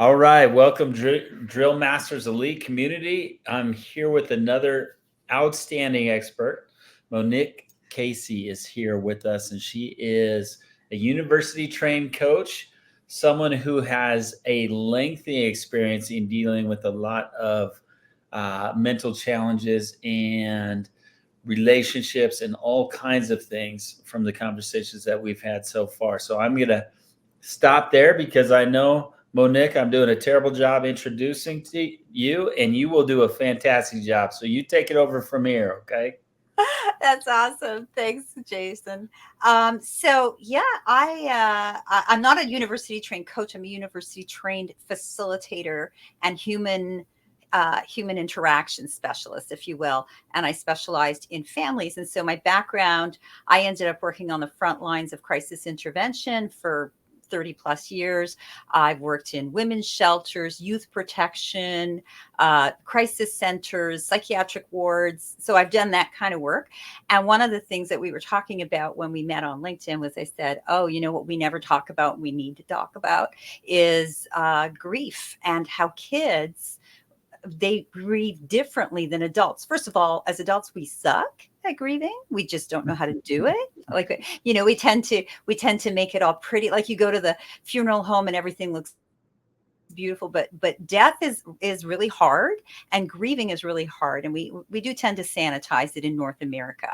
All right, welcome Drill Masters Elite community. I'm here with another outstanding expert. Monique Caissie is here with us, and she is a university trained coach, someone who has a lengthy experience in dealing with a lot of mental challenges and relationships and all kinds of things from the conversations that we've had so far. So I'm going to stop there because I know, Monique, I'm doing a terrible job introducing to you, and you will do a fantastic job. So you take it over from here, okay? That's awesome. Thanks, Jason. So yeah, I'm not a university trained coach. I'm a university trained facilitator and human interaction specialist, if you will. And I specialized in families. And so my background, I ended up working on the front lines of crisis intervention for 30 plus years. I've worked in women's shelters, youth protection, crisis centers, psychiatric wards. So I've done that kind of work. And one of the things that we were talking about when we met on LinkedIn was I said, oh, you know what we never talk about, we need to talk about is grief and how kids they grieve differently than adults. First of all, as adults, we suck at grieving. We just don't know how to do it. Like, we tend to make it all pretty. Like you go to the funeral home and everything looks beautiful, but death is really hard and grieving is really hard. And we do tend to sanitize it in North America,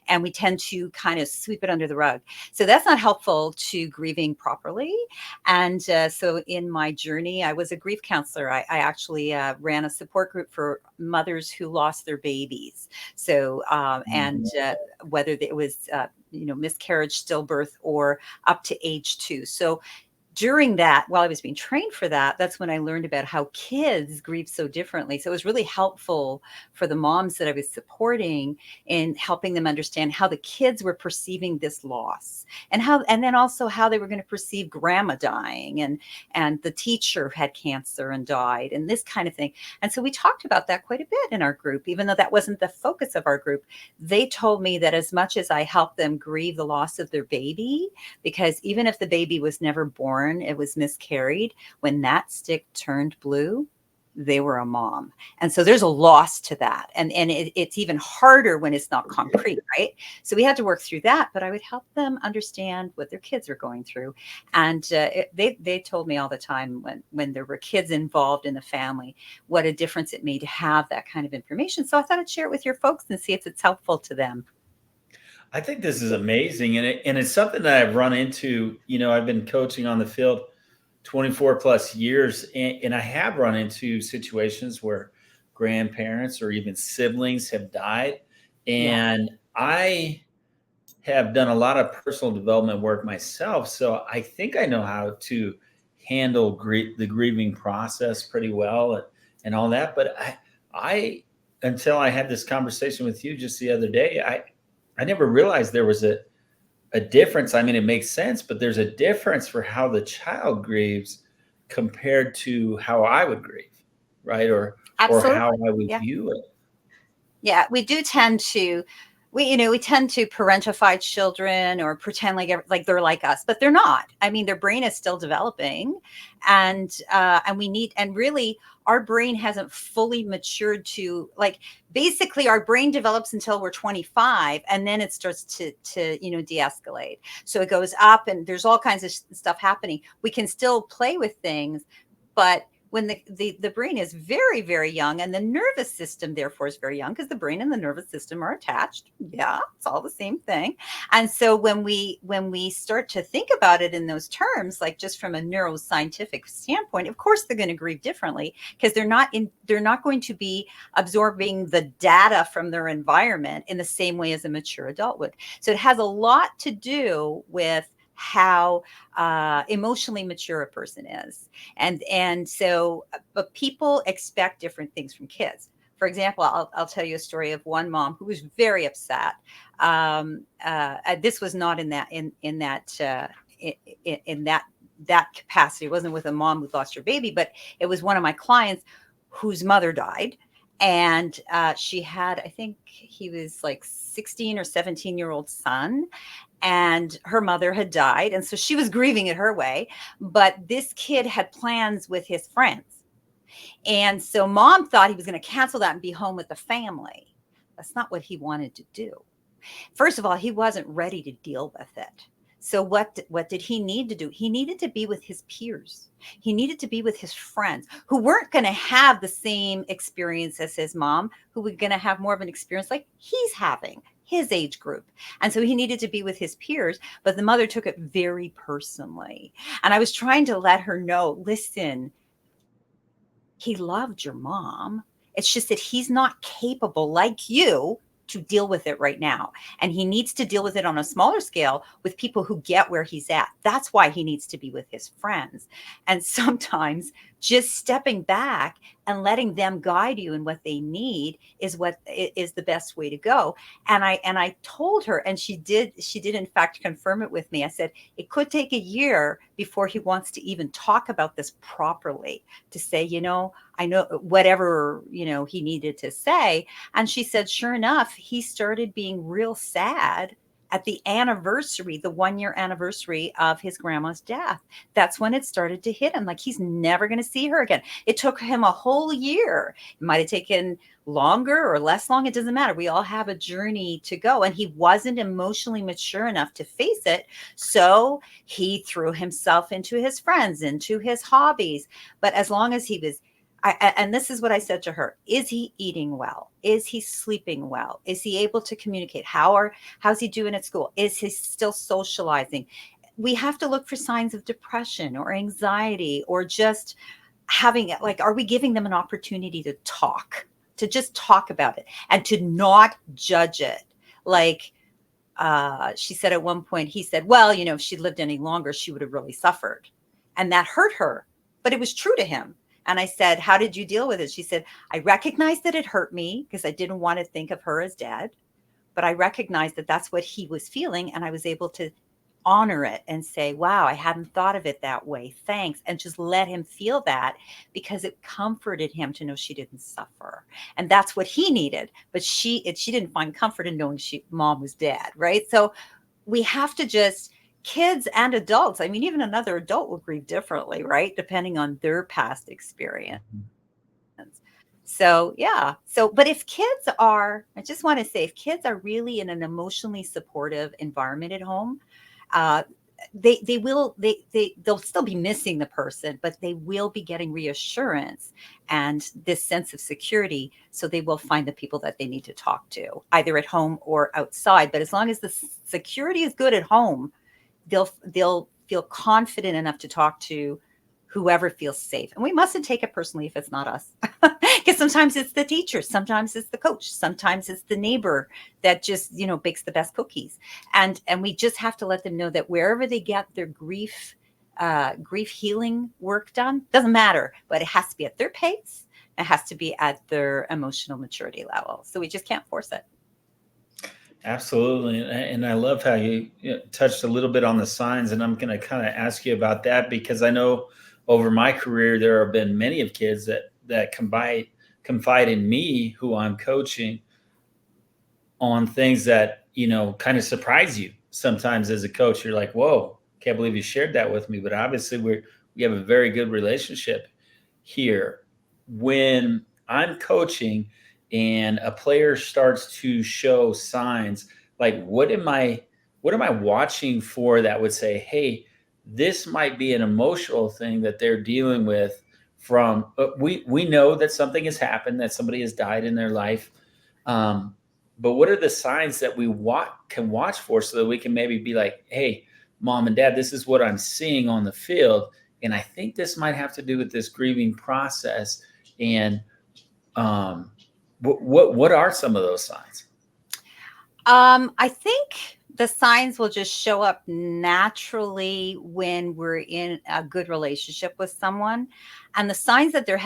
and we tend to kind of sweep it under the rug. So that's not helpful to grieving properly. And so in my journey, I was a grief counselor. I actually ran a support group for mothers who lost their babies. So, and whether it was, miscarriage, stillbirth, or up to age 2. So during that, while I was being trained for that, that's when I learned about how kids grieve so differently. So it was really helpful for the moms that I was supporting in helping them understand how the kids were perceiving this loss and then also how they were going to perceive grandma dying and the teacher had cancer and died and this kind of thing. And so we talked about that quite a bit in our group, even though that wasn't the focus of our group. They told me that as much as I helped them grieve the loss of their baby, because even if the baby was never born, it was miscarried, when that stick turned blue, they were a mom. And so there's a loss to that. And it's even harder when it's not concrete, right? So we had to work through that, but I would help them understand what their kids are going through. And they told me all the time when there were kids involved in the family, what a difference it made to have that kind of information. So I thought I'd share it with your folks and see if it's helpful to them. I think this is amazing, and it's something that I've run into. I've been coaching on the field 24 plus years, and I have run into situations where grandparents or even siblings have died, Yeah, and I have done a lot of personal development work myself, so I think I know how to handle the grieving process pretty well and all that. But I until I had this conversation with you just the other day, I never realized there was a difference. I mean, it makes sense, but there's a difference for how the child grieves compared to how I would grieve, right? Or how absolutely. I would Yeah. view it. Yeah, we do tend to we tend to parentify children or pretend like they're like us, but they're not. I mean, their brain is still developing, and we need and really our brain hasn't fully matured to like basically our brain develops until we're 25 and then it starts to de-escalate. So it goes up and there's all kinds of stuff happening. We can still play with things, but when the brain is very, very young and the nervous system therefore is very young because the brain and the nervous system are attached. Yeah, it's all the same thing. And so when we start to think about it in those terms, like just from a neuroscientific standpoint, of course they're going to grieve differently because they're not going to be absorbing the data from their environment in the same way as a mature adult would. So it has a lot to do with how emotionally mature a person is, and so but people expect different things from kids. For example, I'll tell you a story of one mom who was very upset. This was not in that capacity. It wasn't with a mom who lost her baby, but it was one of my clients whose mother died, and she had, I think he was like 16 or 17-year-old son, and her mother had died. And so she was grieving it her way. But this kid had plans with his friends. And so mom thought he was going to cancel that and be home with the family. That's not what he wanted to do. First of all, he wasn't ready to deal with it. So what did he need to do? He needed to be with his peers. He needed to be with his friends who weren't going to have the same experience as his mom, who were going to have more of an experience like he's having, his age group. And so he needed to be with his peers, but the mother took it very personally. And I was trying to let her know, listen, he loved your mom. It's just that he's not capable like you to deal with it right now. And he needs to deal with it on a smaller scale with people who get where he's at. That's why he needs to be with his friends. And sometimes just stepping back and letting them guide you in what they need is what is the best way to go. And I told her, and she did in fact confirm it with me. I said, it could take a year before he wants to even talk about this properly, to say, I know whatever, he needed to say. And she said, sure enough, he started being real sad at the anniversary, the 1-year anniversary of his grandma's death. That's when it started to hit him. Like he's never going to see her again. It took him a whole year. It might have taken longer or less long. It doesn't matter. We all have a journey to go. And he wasn't emotionally mature enough to face it. So he threw himself into his friends, into his hobbies. But as long as he was, and this is what I said to her, is he eating well? Is he sleeping well? Is he able to communicate? How's he doing at school? Is he still socializing? We have to look for signs of depression or anxiety, or just having it, like, are we giving them an opportunity to talk, to just talk about it and to not judge it? Like, she said at one point, he said, well, if she lived any longer, she would have really suffered. And that hurt her, but it was true to him. And I said, how did you deal with it? She said, I recognized that it hurt me because I didn't want to think of her as dead, but I recognized that that's what he was feeling. And I was able to honor it and say, wow, I hadn't thought of it that way. Thanks. And just let him feel that, because it comforted him to know she didn't suffer. And that's what he needed. But she didn't find comfort in knowing mom was dead. Right. So we have to just, kids and adults, I mean, even another adult will grieve differently, right? Depending on their past experience. So, yeah. So, but if kids are, I just want to say, if kids are really in an emotionally supportive environment at home, they'll still be missing the person, but they will be getting reassurance and this sense of security. So they will find the people that they need to talk to, either at home or outside. But as long as the security is good at home, they'll feel confident enough to talk to whoever feels safe. And we mustn't take it personally if it's not us, because sometimes it's the teacher, sometimes it's the coach, sometimes it's the neighbor that just, bakes the best cookies. And we just have to let them know that wherever they get their grief healing work done, doesn't matter, but it has to be at their pace. It has to be at their emotional maturity level. So we just can't force it. Absolutely. And I love how you touched a little bit on the signs, and I'm going to kind of ask you about that, because I know over my career, there have been many of kids that confide in me, who I'm coaching, on things that, kind of surprise you. Sometimes as a coach, you're like, whoa, can't believe you shared that with me. But obviously we have a very good relationship here. When I'm coaching and a player starts to show signs, like what am I watching for that would say, hey, this might be an emotional thing that they're dealing with from, we know that something has happened, that somebody has died in their life. But what are the signs that we can watch for, so that we can maybe be like, hey, mom and dad, this is what I'm seeing on the field, and I think this might have to do with this grieving process. And what are some of those signs? I think the signs will just show up naturally when we're in a good relationship with someone, and the signs that they're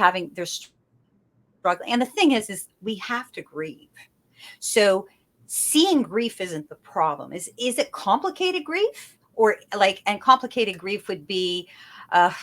struggling. And the thing is we have to grieve. So seeing grief isn't the problem. Is it complicated grief? Or and complicated grief would be, I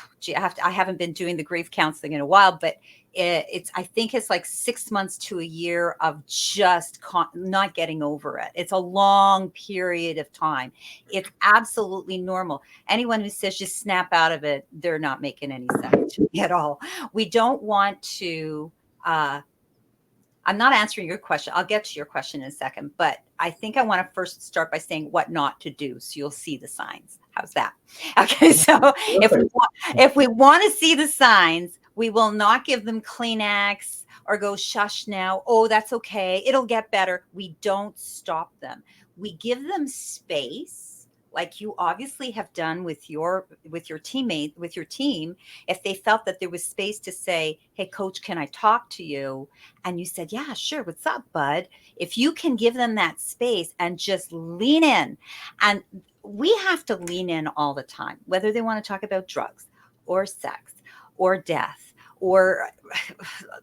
haven't been doing the grief counseling in a while, but I think it's like 6 months to a year of just not getting over it. It's a long period of time. It's absolutely normal. Anyone who says just snap out of it, they're not making any sense to me at all. We don't want to, I'm not answering your question. I'll get to your question in a second, but I think I want to first start by saying what not to do, so you'll see the signs. How's that? Okay, so if we want to see the signs, we will not give them Kleenex or go shush now. Oh, that's okay. It'll get better. We don't stop them. We give them space, like you obviously have done with your teammate, with your team. If they felt that there was space to say, "Hey, coach, can I talk to you?" And you said, "Yeah, sure. What's up, bud?" If you can give them that space and just lean in, and we have to lean in all the time, whether they want to talk about drugs or sex or death or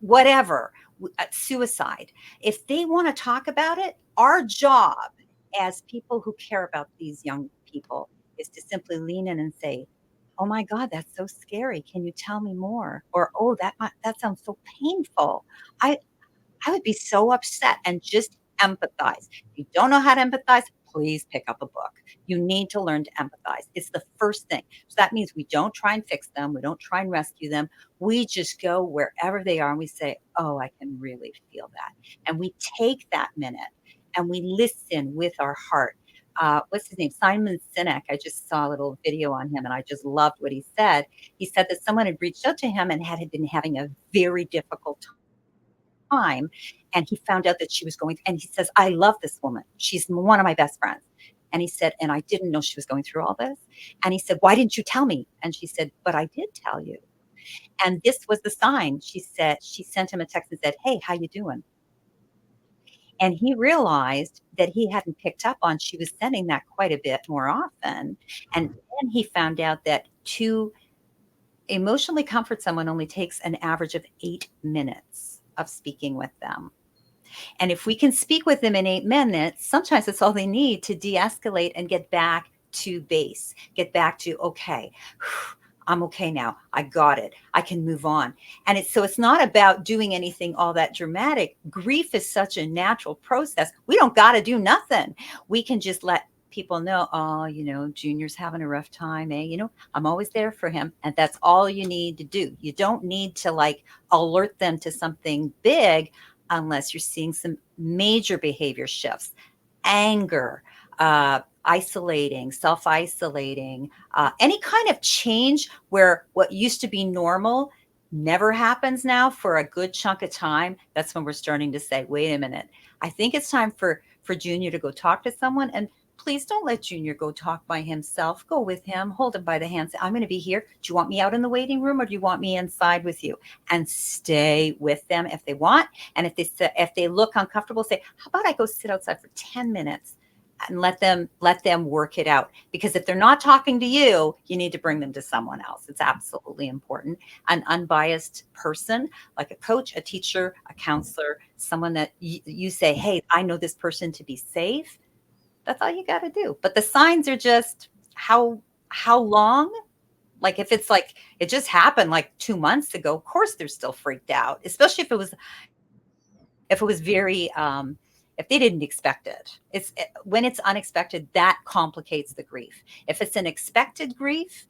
whatever, suicide. If they want to talk about it, our job as people who care about these young people is to simply lean in and say, "Oh my God, that's so scary. Can you tell me more?" Or, "Oh, that sounds so painful. I I would be so upset," and just empathize. If you don't know how to empathize, please pick up a book. You need to learn to empathize. It's the first thing. So that means we don't try and fix them. We don't try and rescue them. We just go wherever they are and we say, "Oh, I can really feel that." And we take that minute and we listen with our heart. What's his name? Simon Sinek. I just saw a little video on him and I just loved what he said. He said that someone had reached out to him and had been having a very difficult time, and he found out that she was going, and he says, "I love this woman. She's one of my best friends." And he said, "And I didn't know she was going through all this." And he said, "Why didn't you tell me?" And she said, "But I did tell you." And this was the sign. She said, she sent him a text and said, "Hey, how you doing?" And he realized that he hadn't picked up on, she was sending that quite a bit more often. And then he found out that to emotionally comfort someone only takes an average of 8 minutes of speaking with them. And if we can speak with them in 8 minutes, sometimes it's all they need to de-escalate and get back to base, get back to, okay, I'm okay now. I got it. I can move on. And it's not about doing anything all that dramatic. Grief is such a natural process. We don't got to do nothing. We can just let people know, "Oh, Junior's having a rough time, eh? I'm always there for him." And that's all you need to do. You don't need to like alert them to something big unless you're seeing some major behavior shifts, anger, isolating, self-isolating, any kind of change where what used to be normal never happens now for a good chunk of time. That's when we're starting to say, "Wait a minute, I think it's time for Junior to go talk to someone." And please don't let Junior go talk by himself. Go with him, hold him by the hand, say, "I'm going to be here. Do you want me out in the waiting room or do you want me inside with you?" And stay with them if they want. And if they look uncomfortable, say, "How about I go sit outside for 10 minutes and let them work it out?" Because if they're not talking to you, you need to bring them to someone else. It's absolutely important. An unbiased person, like a coach, a teacher, a counselor, someone that you say, "Hey, I know this person to be safe." That's all you got to do. But the signs are just how long. Like if it's like it just happened like 2 months ago, of course they're still freaked out, especially if it was very if they didn't expect it. When it's unexpected, that complicates the grief. If it's an expected grief,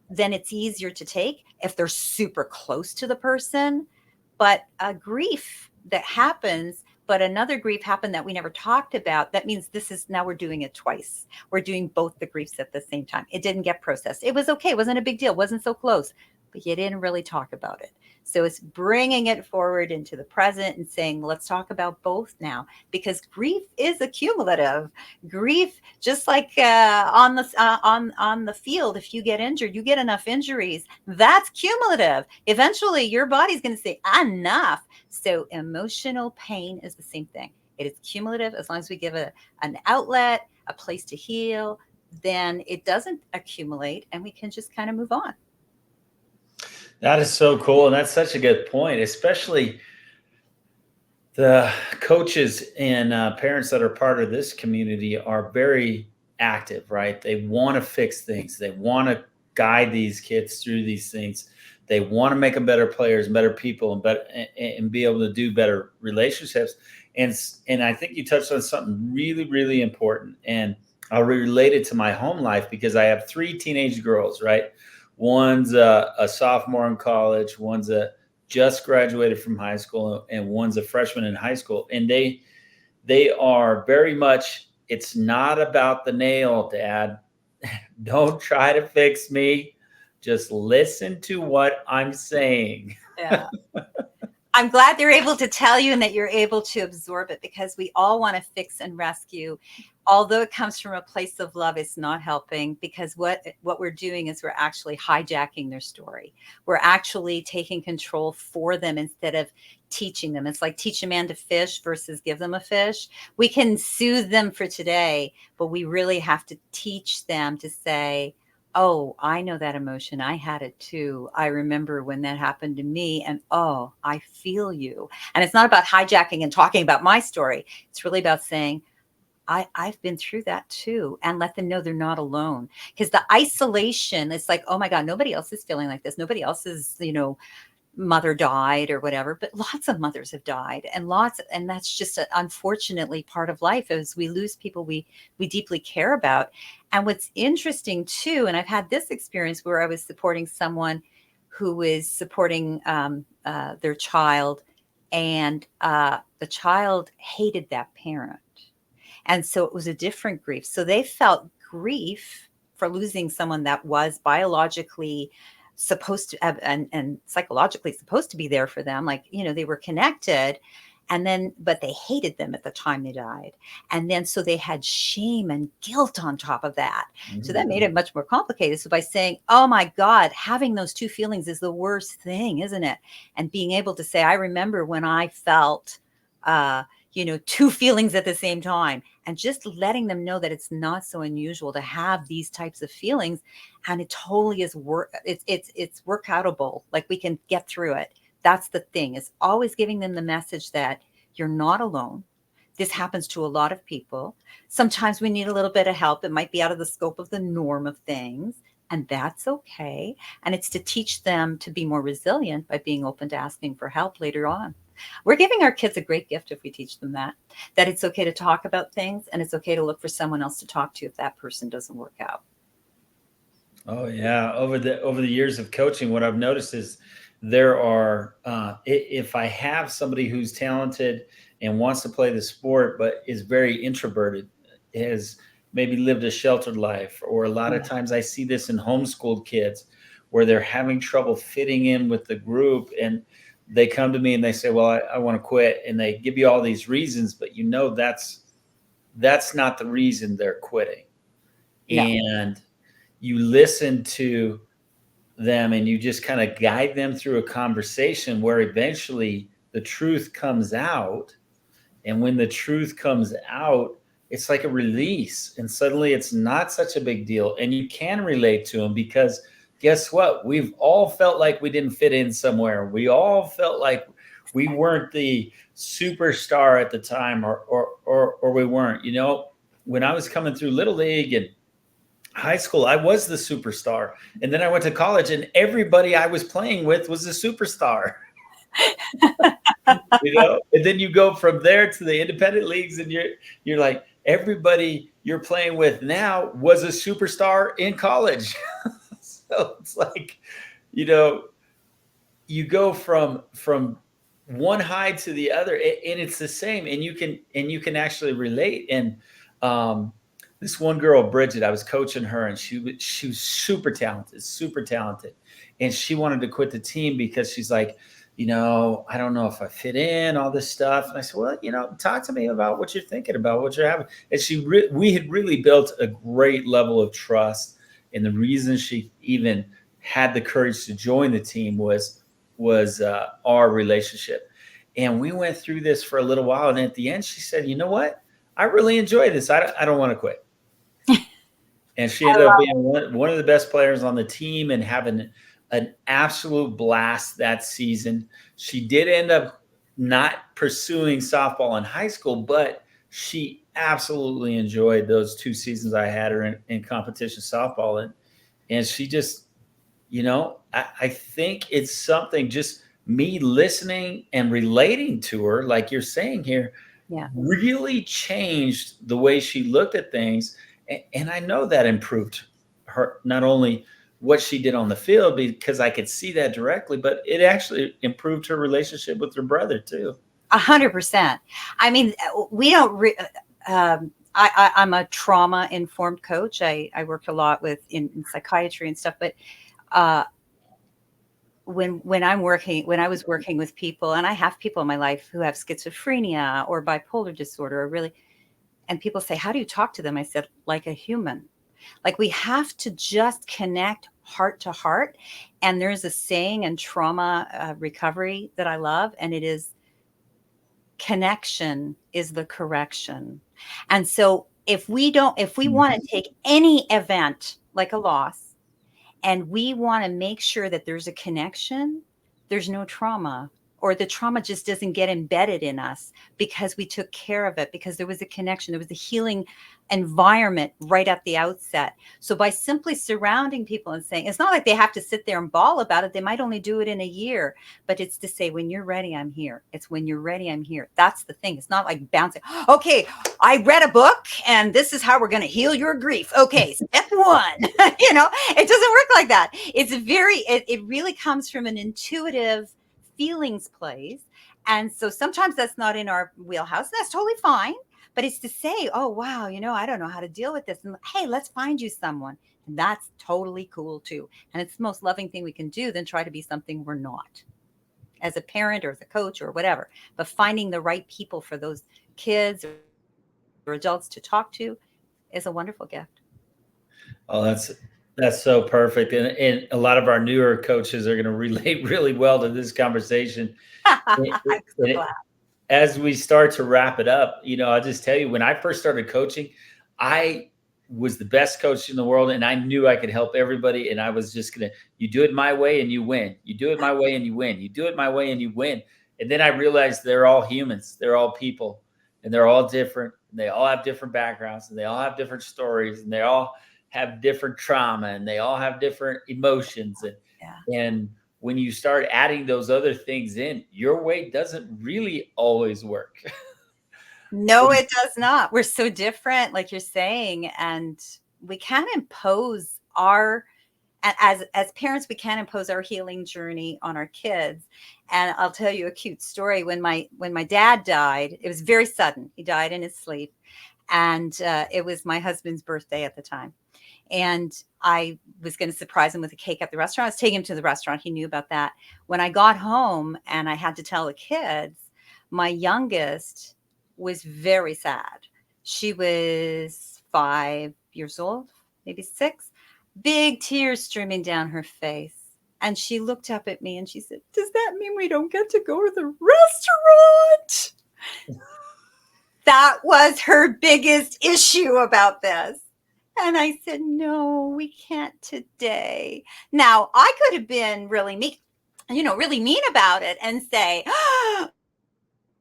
then it's easier to take if they're super close to the person. But a grief that happens, but another grief happened that we never talked about, that means now we're doing it twice. We're doing both the griefs at the same time. It didn't get processed. It was okay. It wasn't a big deal. It wasn't so close, but you didn't really talk about it. So it's bringing it forward into the present and saying, "Let's talk about both now," because grief is accumulative. Grief, just like on the field, if you get injured, you get enough injuries. That's cumulative. Eventually, your body's going to say, "Enough." So emotional pain is the same thing. It is cumulative. As long as we give an outlet, a place to heal, then it doesn't accumulate, and we can just kind of move on. That is so cool. And that's such a good point, especially the coaches and parents that are part of this community are very active, right? They want to fix things. They want to guide these kids through these things. They want to make them better players, better people, and be able to do better relationships. And I think you touched on something really, really important. And I'll relate it to my home life because I have 3 teenage girls, right? One's a sophomore in college, one's just graduated from high school, and one's a freshman in high school. And they are very much, it's not about the nail, Dad. Don't try to fix me. Just listen to what I'm saying. Yeah. I'm glad they're able to tell you and that you're able to absorb it, because we all want to fix and rescue. Although it comes from a place of love, it's not helping, because what we're doing is we're actually hijacking their story. We're actually taking control for them instead of teaching them. It's like teach a man to fish versus give them a fish. We can soothe them for today, but we really have to teach them to say, oh, I know that emotion. I had it too. I remember when that happened to me, and oh, I feel you. And it's not about hijacking and talking about my story. It's really about saying, I've been through that too, and let them know they're not alone. Because the isolation, it's like, oh my God, nobody else is feeling like this. Nobody else's, mother died or whatever, but lots of mothers have died, and that's just unfortunately part of life, as we lose people we deeply care about. And what's interesting too, and I've had this experience where I was supporting someone who is supporting their child, and the child hated that parent. And so it was a different grief. So they felt grief for losing someone that was biologically supposed to have, and psychologically supposed to be there for them. Like, they were connected, but they hated them at the time they died. And then, so they had shame and guilt on top of that. Mm-hmm. So that made it much more complicated. So by saying, oh my God, having those 2 feelings is the worst thing, isn't it? And being able to say, I remember when I felt, 2 feelings at the same time, and just letting them know that it's not so unusual to have these types of feelings. And it totally is it's workoutable. Like, we can get through it. That's the thing, is always giving them the message that you're not alone. This happens to a lot of people. Sometimes we need a little bit of help. It might be out of the scope of the norm of things, and that's okay. And it's to teach them to be more resilient by being open to asking for help later on. We're giving our kids a great gift if we teach them that it's okay to talk about things, and it's okay to look for someone else to talk to if that person doesn't work out. Oh yeah. Over the years of coaching, what I've noticed is there are, if I have somebody who's talented and wants to play the sport, but is very introverted, has maybe lived a sheltered life, or a lot of times I see this in homeschooled kids where they're having trouble fitting in with the group, and they come to me and they say, well, I want to quit. And they give you all these reasons, but that's not the reason they're quitting. No. And you listen to them and you just kind of guide them through a conversation where eventually the truth comes out. And when the truth comes out, it's like a release. And suddenly it's not such a big deal. And you can relate to them, because guess what? We've all felt like we didn't fit in somewhere. We all felt like we weren't the superstar at the time, or we weren't. When I was coming through Little League and high school, I was the superstar. And then I went to college, and everybody I was playing with was a superstar. And then you go from there to the independent leagues, and you're like, everybody you're playing with now was a superstar in college. So it's like, you go from one high to the other, and it's the same, and you can actually relate. And this one girl, Bridget, I was coaching her, and she was super talented, and she wanted to quit the team because she's like, I don't know if I fit in, all this stuff. And I said, well, talk to me about what you're thinking about, what you're having. And we had really built a great level of trust. And the reason she even had the courage to join the team was our relationship. And we went through this for a little while. And at the end, she said, you know what? I really enjoy this. I don't want to quit. And she ended up being one of the best players on the team and having an absolute blast that season. She did end up not pursuing softball in high school, but she absolutely enjoyed those 2 seasons I had her in competition softball. And she just I think it's something, just me listening and relating to her, like you're saying here, Yeah. really changed the way she looked at things. And I know that improved her, not only what she did on the field, because I could see that directly, but it actually improved her relationship with her brother too. 100%. I mean, we don't. I'm a trauma informed coach. I work a lot with in psychiatry and stuff. But uh, when I was working with people, and I have people in my life who have schizophrenia or bipolar disorder, or really, and people say, "How do you talk to them?" I said, "Like a human." Like we have to just connect heart to heart. And there's a saying in trauma recovery that I love, and it is connection is the correction. And so if we want to take any event like a loss and we want to make sure that there's a connection, there's no trauma, or the trauma just doesn't get embedded in us because we took care of it, because there was a connection, there was a healing environment right at the outset. So by simply surrounding people and saying, it's not like they have to sit there and bawl about it. They might only do it in a year, but it's to say, when you're ready, I'm here. It's when you're ready, I'm here. That's the thing. It's not like bouncing. Okay, I read a book and this is how we're going to heal your grief. Okay, step one. It doesn't work like that. It really comes from an intuitive feelings place. And so sometimes that's not in our wheelhouse. That's totally fine. But it's to say, oh, wow, I don't know how to deal with this. And hey, let's find you someone. And that's totally cool too. And it's the most loving thing we can do than try to be something we're not, as a parent or as a coach or whatever. But finding the right people for those kids or adults to talk to is a wonderful gift. Oh, that's so perfect. And a lot of our newer coaches are going to relate really well to this conversation. And I'm so glad. as we start to wrap it up, I'll just tell you, when I first started coaching, I was the best coach in the world, and I knew I could help everybody. And I was just going to, you do it my way and you win. You do it my way and you win. You do it my way and you win. And then I realized they're all humans. They're all people, and they're all different. And they all have different backgrounds, and they all have different stories, and they all have different trauma, and they all have different emotions. And, Yeah. and when you start adding those other things in, your way doesn't really always work. No, it does not. We're so different, like you're saying, and we can't impose our as parents, we can't impose our healing journey on our kids. And I'll tell you a cute story. When my dad died, it was very sudden. He died in his sleep, and it was my husband's birthday at the time. And I was going to surprise him with a cake at the restaurant. I was taking him to the restaurant. He knew about that. When I got home and I had to tell the kids, my youngest was very sad. She was 5 years old, maybe 6, big tears streaming down her face. And she looked up at me and she said, "Does that mean we don't get to go to the restaurant?" That was her biggest issue about this. And I said, "No, we can't today." Now, I could have been really mean about it and say,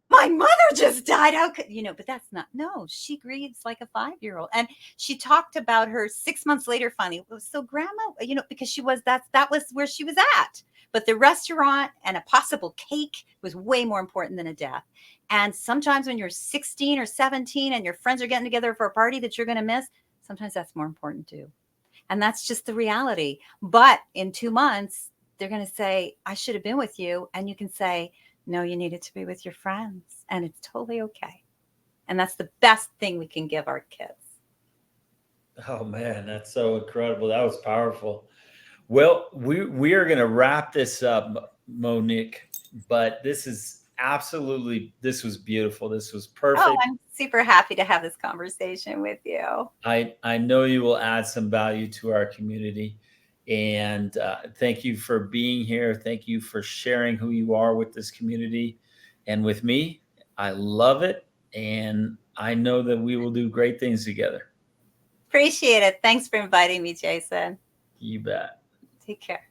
"My mother just died. How could, but that's not, no, she grieves like a 5-year-old. And she talked about her 6 months later, finally. So grandma, because that was where she was at. But the restaurant and a possible cake was way more important than a death. And sometimes when you're 16 or 17 and your friends are getting together for a party that you're going to miss, sometimes that's more important too. And that's just the reality. But in 2 months, they're going to say, "I should have been with you." And you can say, "No, you needed to be with your friends." And it's totally okay. And that's the best thing we can give our kids. Oh man, that's so incredible. That was powerful. Well, we are going to wrap this up, Monique, but this was beautiful. This was Oh, perfect. I'm super happy to have this conversation with you. I know you will add some value to our community. And thank you for being here. Thank you for sharing who you are with this community and with me. I love it. And I know that we will do great things together. Appreciate it. Thanks for inviting me, Jason. You bet. Take care.